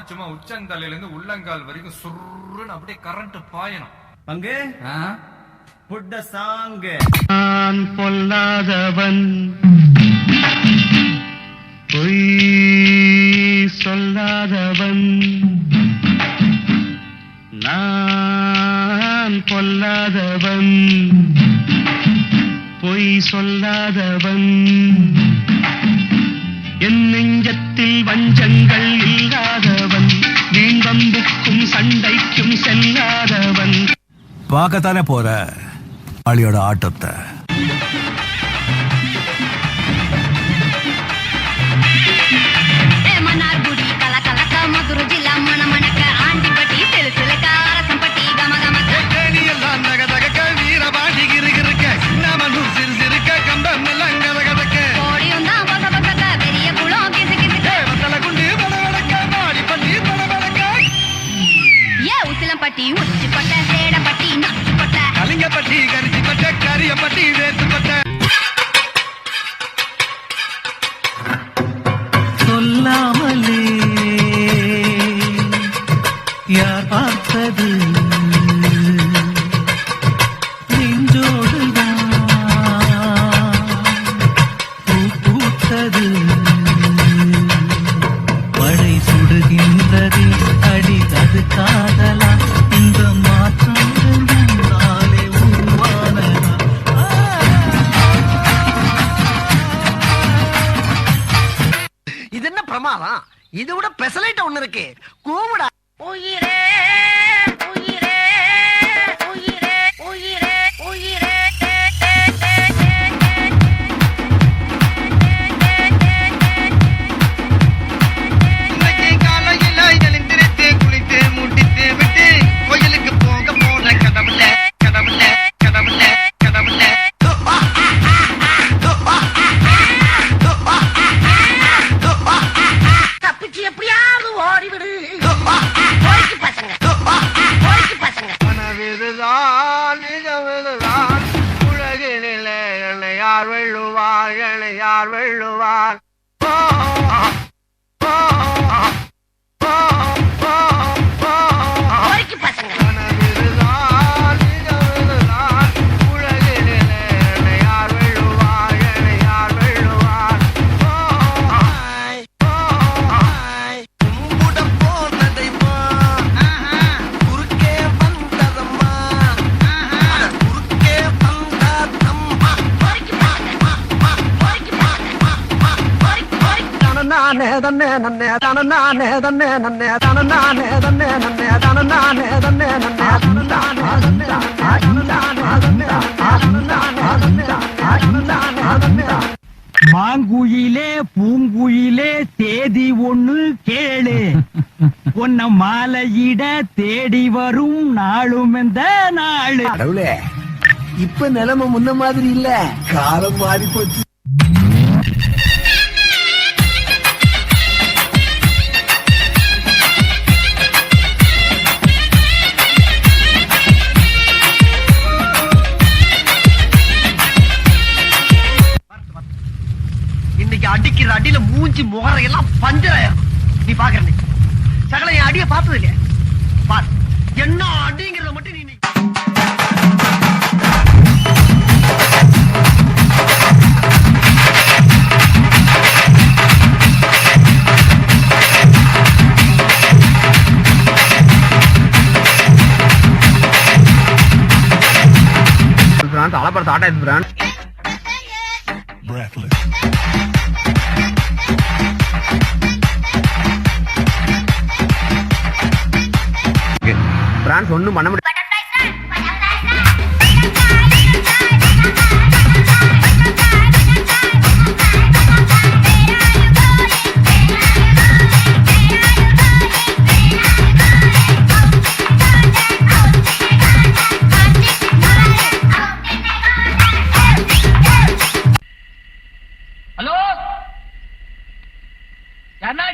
சும்மா உச்சந்தலையில இருந்து உள்ளங்கால் வரைக்கும் சுருன்னு அப்படியே கரண்ட் பாயணும். பங்கு புட்ட சாங். நான் பொல்லாதவன், பொய் சொல்லாதவன், நான் பொல்லாதவன், பொய் சொல்லாதவன், என் நெஞ்சத்தில் வஞ்சங்கள் இல்லாதவன், வீண்வம்புக்கும் சண்டைக்கும் செல்லாதவன். பார்க்கத்தானே போற அழியோட ஆட்டத்தை. பட்டி உச்சிப்பட்ட சேடப்பட்டி நச்சுப்பட்ட கலிங்கப்பட்டி கரிச்சிப்பட்ட கரியப்பட்டி வேத்துப்பட்ட சொல்லாமலே யார் பார்த்தது நெஞ்சோடுதான் பூ பூத்தது. மழை சுடுகின்றது அடி அது காதலா, இந்த மாற்றங்கள் நாளே உருவானதா. இது என்ன பிரமாதம்? இது விட பெசலைட் ஒண்ணு இருக்கு. கூவுடா. உயிரே உயிரே உயிரே உயிரே உயிரே. இன்னைக்கு காலையில எழுந்திருத்து குளித்து முட்டித்து விட்டு கோயிலுக்கு போக போன கடவுளே கடவுளே கடவுளே கடவுளே. தப்பிச்சு எப்படியாவது ஓடிவிடு. பொறுக்கி பசங்க, பொறுக்கி பசங்க. கனவிதுதான் நிஜமிதுதான், உலகினிலே என்னை யார் வெல்லுவார், என்னை யார் வெல்லுவார். ஓ, ஓ, ஓ, ஓ, ஓ. பொறுக்கி பசங்க. கனவிதுதான் நிஜமிதுதான், உலகினிலே என்னை யார் வெல்லுவார், என்னை யார் வெல்லுவார். ஓ, ஓ, கும்பிட போனதைமா குறுக்கே வந்ததம்மா, குறுக்கே வந்ததம்மா. பொறுக்கி பசங்க, பொறுக்கி பசங்க. தனநானே தன்னே நன்னே தனநானே தன்னே நன்னே தனநானே தன்னே நன்னே தனநானே தன்னே நன்னே தனநானே தன்னே தனநானே தன்னே தனநானே தன்னே. மாங்குயிலே பூங்குயிலே தேதி ஒண்ணு கேளு, உன்ன மாலையிட தேடி வரும் நாளும் இந்த நாளு. கடவுளே, இப்ப நிலைமை முன்ன மாதிரி இல்ல, காலம் மாறி போச்சு. இன்னைக்கு அடிக்கிற அடியில மூஞ்சி முகரையெல்லாம் பஞ்சராயிரும். நீ பாக்குற நீ சகல என் அடிய பார்த்தது இல்லையா? பார் என்ன அடிங்கிறத மட்டும் நீ தலைப்பட தாட்டா இருக்கு பிரான். பிரான்ஸ் ஒண்ணும் பண்ண முடியாது. ஹலோ, யாருன்னா